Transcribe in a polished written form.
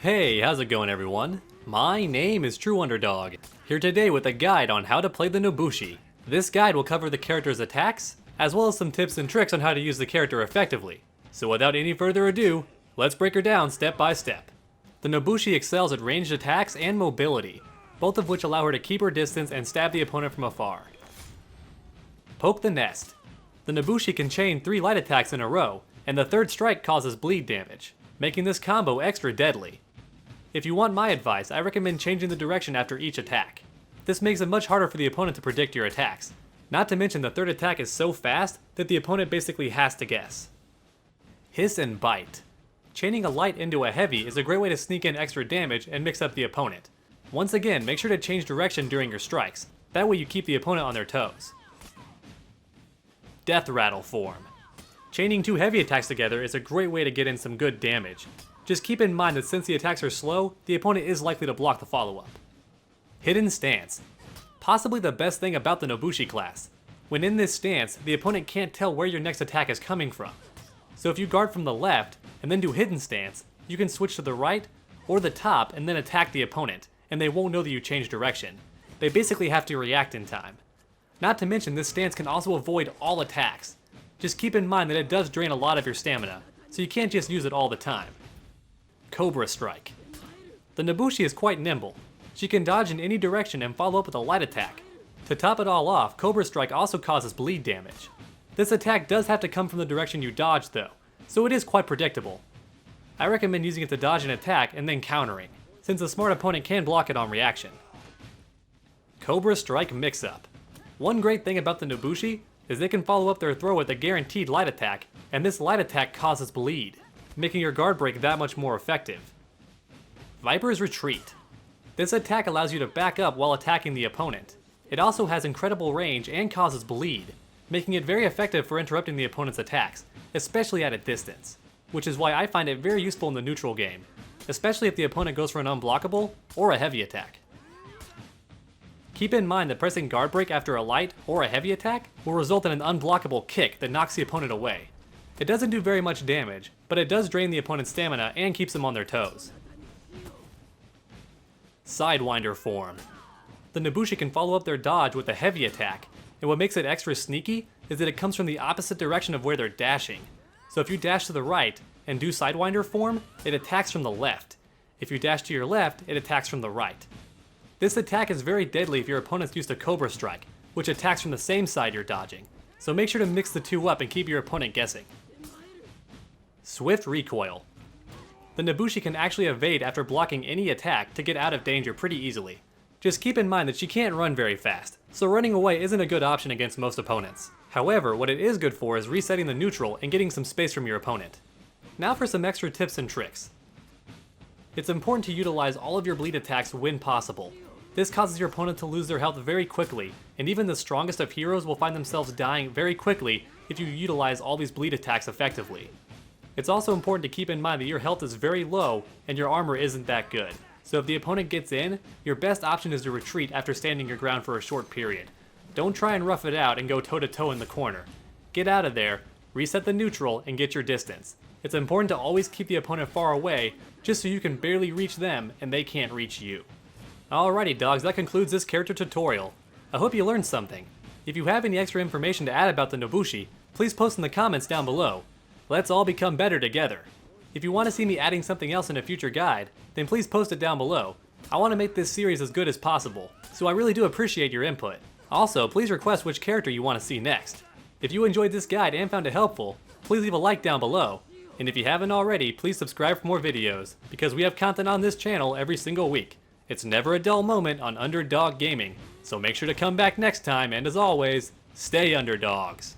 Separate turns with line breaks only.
Hey, how's it going everyone? My name is True Underdog, here today with a guide on how to play the Nobushi. This guide will cover the character's attacks, as well as some tips and tricks on how to use the character effectively. So without any further ado, let's break her down step by step. The Nobushi excels at ranged attacks and mobility, both of which allow her to keep her distance and stab the opponent from afar. Poke the nest. The Nobushi can chain 3 light attacks in a row, and the third strike causes bleed damage, making this combo extra deadly. If you want my advice, I recommend changing the direction after each attack. This makes it much harder for the opponent to predict your attacks. Not to mention the third attack is so fast that the opponent basically has to guess. Hiss and Bite. Chaining a light into a heavy is a great way to sneak in extra damage and mix up the opponent. Once again, make sure to change direction during your strikes. That way you keep the opponent on their toes. Death Rattle form. Chaining 2 heavy attacks together is a great way to get in some good damage. Just keep in mind that since the attacks are slow, the opponent is likely to block the follow-up. Hidden Stance. Possibly the best thing about the Nobushi class. When in this stance, the opponent can't tell where your next attack is coming from. So if you guard from the left, and then do Hidden Stance, you can switch to the right, or the top, and then attack the opponent, and they won't know that you changed direction. They basically have to react in time. Not to mention, this stance can also avoid all attacks. Just keep in mind that it does drain a lot of your stamina, so you can't just use it all the time. Cobra Strike. The Nobushi is quite nimble. She can dodge in any direction and follow up with a light attack. To top it all off, Cobra Strike also causes bleed damage. This attack does have to come from the direction you dodge though, so it is quite predictable. I recommend using it to dodge an attack and then countering, since a smart opponent can block it on reaction. Cobra Strike Mixup. One great thing about the Nobushi is they can follow up their throw with a guaranteed light attack, and this light attack causes bleed, making your Guardbreak that much more effective. Viper's Retreat. This attack allows you to back up while attacking the opponent. It also has incredible range and causes bleed, making it very effective for interrupting the opponent's attacks, especially at a distance, which is why I find it very useful in the neutral game, especially if the opponent goes for an unblockable or a heavy attack. Keep in mind that pressing Guardbreak after a light or a heavy attack will result in an unblockable kick that knocks the opponent away. It doesn't do very much damage, but it does drain the opponent's stamina and keeps them on their toes. Sidewinder form. The Nobushi can follow up their dodge with a heavy attack, and what makes it extra sneaky is that it comes from the opposite direction of where they're dashing. So if you dash to the right and do Sidewinder form, it attacks from the left. If you dash to your left, it attacks from the right. This attack is very deadly if your opponent's used to Cobra Strike, which attacks from the same side you're dodging. So make sure to mix the two up and keep your opponent guessing. Swift Recoil. The Nobushi can actually evade after blocking any attack to get out of danger pretty easily. Just keep in mind that she can't run very fast, so running away isn't a good option against most opponents. However, what it is good for is resetting the neutral and getting some space from your opponent. Now for some extra tips and tricks. It's important to utilize all of your bleed attacks when possible. This causes your opponent to lose their health very quickly, and even the strongest of heroes will find themselves dying very quickly if you utilize all these bleed attacks effectively. It's also important to keep in mind that your health is very low and your armor isn't that good. So if the opponent gets in, your best option is to retreat after standing your ground for a short period. Don't try and rough it out and go toe-to-toe in the corner. Get out of there, reset the neutral, and get your distance. It's important to always keep the opponent far away, just so you can barely reach them and they can't reach you. Alrighty dogs, that concludes this character tutorial. I hope you learned something. If you have any extra information to add about the Nobushi, please post in the comments down below. Let's all become better together. If you want to see me adding something else in a future guide, then please post it down below. I want to make this series as good as possible, so I really do appreciate your input. Also, please request which character you want to see next. If you enjoyed this guide and found it helpful, please leave a like down below. And if you haven't already, please subscribe for more videos, because we have content on this channel every single week. It's never a dull moment on Underdog Gaming, so make sure to come back next time, and as always, stay underdogs.